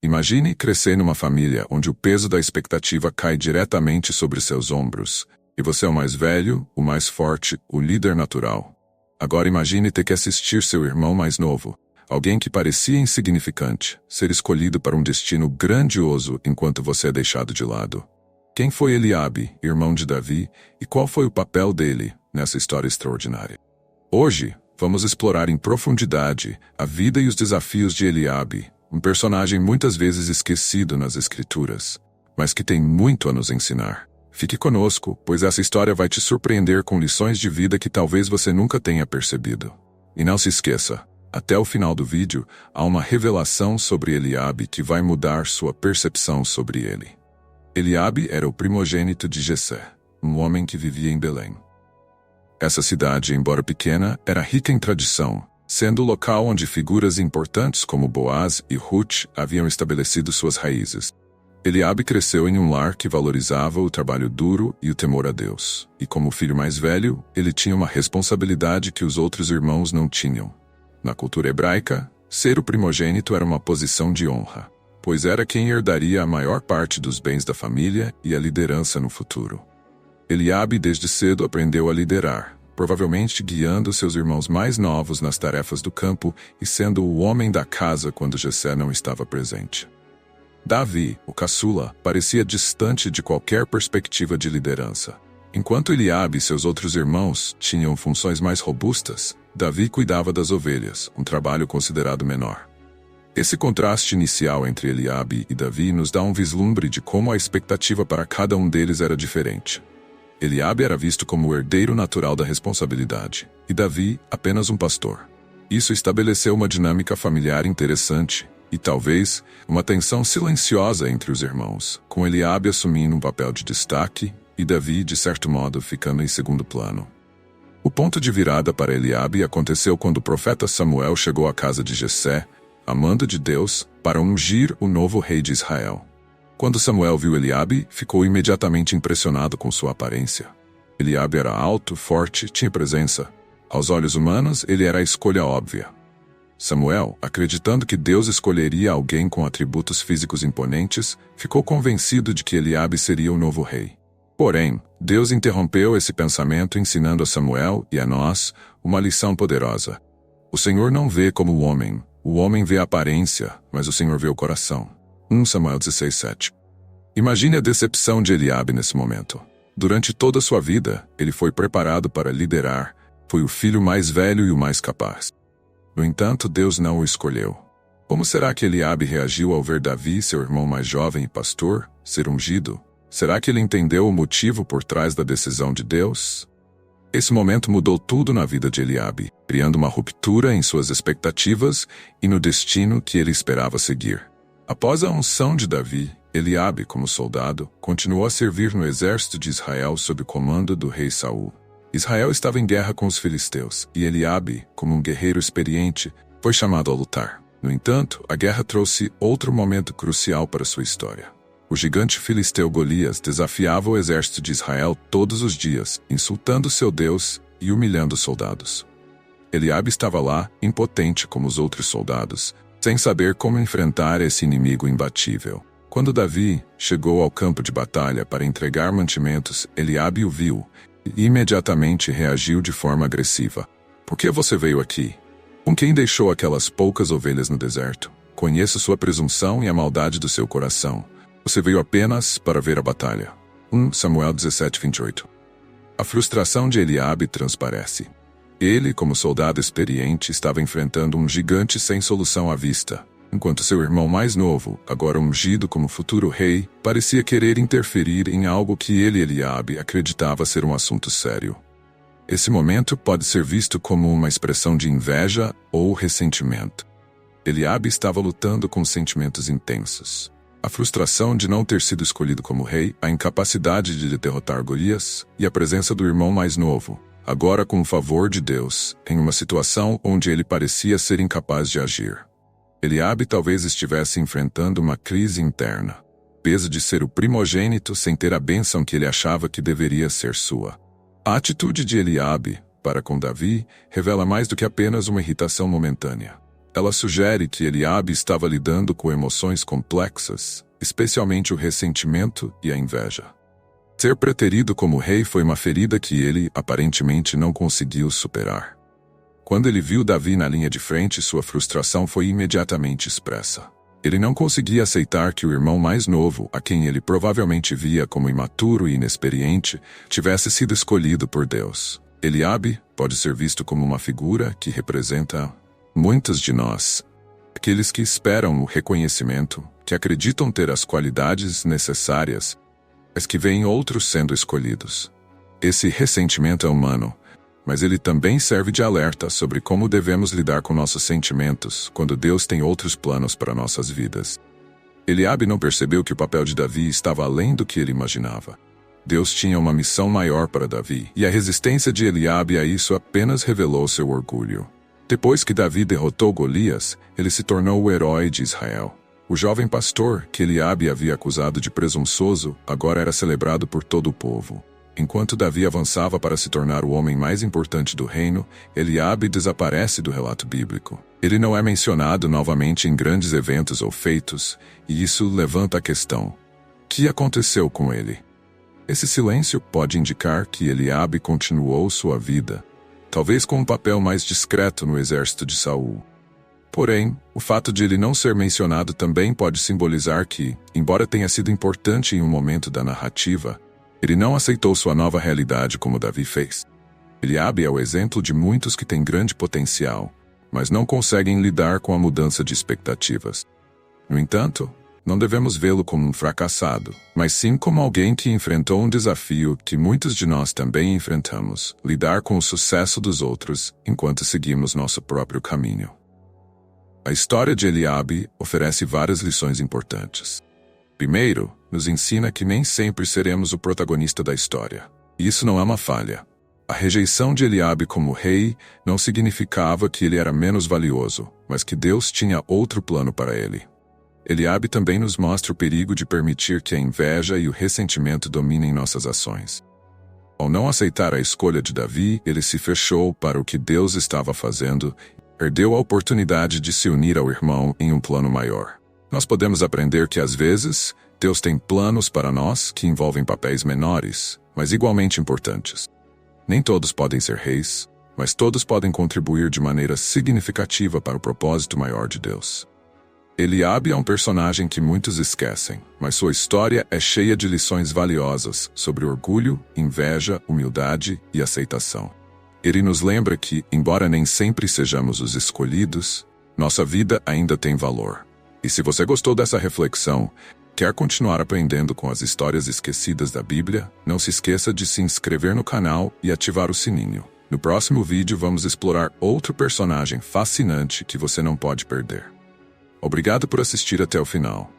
Imagine crescer numa família onde o peso da expectativa cai diretamente sobre seus ombros, e você é o mais velho, o mais forte, o líder natural. Agora imagine ter que assistir seu irmão mais novo, alguém que parecia insignificante, ser escolhido para um destino grandioso enquanto você é deixado de lado. Quem foi Eliabe, irmão de Davi, e qual foi o papel dele nessa história extraordinária? Hoje, vamos explorar em profundidade a vida e os desafios de Eliabe, um personagem muitas vezes esquecido nas Escrituras, mas que tem muito a nos ensinar. Fique conosco, pois essa história vai te surpreender com lições de vida que talvez você nunca tenha percebido. E não se esqueça, até o final do vídeo, há uma revelação sobre Eliabe que vai mudar sua percepção sobre ele. Eliabe era o primogênito de Jessé, um homem que vivia em Belém. Essa cidade, embora pequena, era rica em tradição, sendo o local onde figuras importantes como Boaz e Ruth haviam estabelecido suas raízes. Eliabe cresceu em um lar que valorizava o trabalho duro e o temor a Deus, e como filho mais velho, ele tinha uma responsabilidade que os outros irmãos não tinham. Na cultura hebraica, ser o primogênito era uma posição de honra, pois era quem herdaria a maior parte dos bens da família e a liderança no futuro. Eliabe desde cedo aprendeu a liderar, provavelmente guiando seus irmãos mais novos nas tarefas do campo e sendo o homem da casa quando Jessé não estava presente. Davi, o caçula, parecia distante de qualquer perspectiva de liderança. Enquanto Eliabe e seus outros irmãos tinham funções mais robustas, Davi cuidava das ovelhas, um trabalho considerado menor. Esse contraste inicial entre Eliabe e Davi nos dá um vislumbre de como a expectativa para cada um deles era diferente. Eliabe era visto como o herdeiro natural da responsabilidade, e Davi apenas um pastor. Isso estabeleceu uma dinâmica familiar interessante, e talvez uma tensão silenciosa entre os irmãos, com Eliabe assumindo um papel de destaque e Davi, de certo modo, ficando em segundo plano. O ponto de virada para Eliabe aconteceu quando o profeta Samuel chegou à casa de Jessé, amando de Deus, para ungir o novo rei de Israel. Quando Samuel viu Eliabe, ficou imediatamente impressionado com sua aparência. Eliabe era alto, forte, tinha presença. Aos olhos humanos, ele era a escolha óbvia. Samuel, acreditando que Deus escolheria alguém com atributos físicos imponentes, ficou convencido de que Eliabe seria o novo rei. Porém, Deus interrompeu esse pensamento ensinando a Samuel e a nós uma lição poderosa. O Senhor não vê como o homem vê a aparência, mas o Senhor vê o coração. 1 Samuel 16:7. Imagine a decepção de Eliabe nesse momento. Durante toda a sua vida, ele foi preparado para liderar, foi o filho mais velho e o mais capaz. No entanto, Deus não o escolheu. Como será que Eliabe reagiu ao ver Davi, seu irmão mais jovem e pastor, ser ungido? Será que ele entendeu o motivo por trás da decisão de Deus? Esse momento mudou tudo na vida de Eliabe, criando uma ruptura em suas expectativas e no destino que ele esperava seguir. Após a unção de Davi, Eliabe, como soldado, continuou a servir no exército de Israel sob o comando do rei Saul. Israel estava em guerra com os filisteus, e Eliabe, como um guerreiro experiente, foi chamado a lutar. No entanto, a guerra trouxe outro momento crucial para sua história. O gigante filisteu Golias desafiava o exército de Israel todos os dias, insultando seu Deus e humilhando os soldados. Eliabe estava lá, impotente como os outros soldados, sem saber como enfrentar esse inimigo imbatível. Quando Davi chegou ao campo de batalha para entregar mantimentos, Eliabe o viu e imediatamente reagiu de forma agressiva. Por que você veio aqui? Com quem deixou aquelas poucas ovelhas no deserto? Conheço sua presunção e a maldade do seu coração. Você veio apenas para ver a batalha. 1 Samuel 17:28. A frustração de Eliabe transparece. Ele, como soldado experiente, estava enfrentando um gigante sem solução à vista, enquanto seu irmão mais novo, agora ungido como futuro rei, parecia querer interferir em algo que ele, Eliabe, acreditava ser um assunto sério. Esse momento pode ser visto como uma expressão de inveja ou ressentimento. Eliabe estava lutando com sentimentos intensos. A frustração de não ter sido escolhido como rei, a incapacidade de derrotar Golias e a presença do irmão mais novo, agora com o favor de Deus, em uma situação onde ele parecia ser incapaz de agir. Eliabe talvez estivesse enfrentando uma crise interna, peso de ser o primogênito sem ter a bênção que ele achava que deveria ser sua. A atitude de Eliabe para com Davi revela mais do que apenas uma irritação momentânea. Ela sugere que Eliabe estava lidando com emoções complexas, especialmente o ressentimento e a inveja. Ser preterido como rei foi uma ferida que ele, aparentemente, não conseguiu superar. Quando ele viu Davi na linha de frente, sua frustração foi imediatamente expressa. Ele não conseguia aceitar que o irmão mais novo, a quem ele provavelmente via como imaturo e inexperiente, tivesse sido escolhido por Deus. Eliabe pode ser visto como uma figura que representa muitos de nós, aqueles que esperam o reconhecimento, que acreditam ter as qualidades necessárias, mas que veem outros sendo escolhidos. Esse ressentimento é humano, mas ele também serve de alerta sobre como devemos lidar com nossos sentimentos quando Deus tem outros planos para nossas vidas. Eliabe não percebeu que o papel de Davi estava além do que ele imaginava. Deus tinha uma missão maior para Davi, e a resistência de Eliabe a isso apenas revelou seu orgulho. Depois que Davi derrotou Golias, ele se tornou o herói de Israel. O jovem pastor, que Eliabe havia acusado de presunçoso, agora era celebrado por todo o povo. Enquanto Davi avançava para se tornar o homem mais importante do reino, Eliabe desaparece do relato bíblico. Ele não é mencionado novamente em grandes eventos ou feitos, e isso levanta a questão: o que aconteceu com ele? Esse silêncio pode indicar que Eliabe continuou sua vida, talvez com um papel mais discreto no exército de Saul. Porém, o fato de ele não ser mencionado também pode simbolizar que, embora tenha sido importante em um momento da narrativa, ele não aceitou sua nova realidade como Davi fez. Eliabe é o exemplo de muitos que têm grande potencial, mas não conseguem lidar com a mudança de expectativas. No entanto, não devemos vê-lo como um fracassado, mas sim como alguém que enfrentou um desafio que muitos de nós também enfrentamos: lidar com o sucesso dos outros enquanto seguimos nosso próprio caminho. A história de Eliabe oferece várias lições importantes. Primeiro, nos ensina que nem sempre seremos o protagonista da história. Isso não é uma falha. A rejeição de Eliabe como rei não significava que ele era menos valioso, mas que Deus tinha outro plano para ele. Eliabe também nos mostra o perigo de permitir que a inveja e o ressentimento dominem nossas ações. Ao não aceitar a escolha de Davi, ele se fechou para o que Deus estava fazendo e perdeu a oportunidade de se unir ao irmão em um plano maior. Nós podemos aprender que, às vezes, Deus tem planos para nós que envolvem papéis menores, mas igualmente importantes. Nem todos podem ser reis, mas todos podem contribuir de maneira significativa para o propósito maior de Deus. Eliabe é um personagem que muitos esquecem, mas sua história é cheia de lições valiosas sobre orgulho, inveja, humildade e aceitação. Ele nos lembra que, embora nem sempre sejamos os escolhidos, nossa vida ainda tem valor. E se você gostou dessa reflexão, quer continuar aprendendo com as histórias esquecidas da Bíblia, não se esqueça de se inscrever no canal e ativar o sininho. No próximo vídeo vamos explorar outro personagem fascinante que você não pode perder. Obrigado por assistir até o final.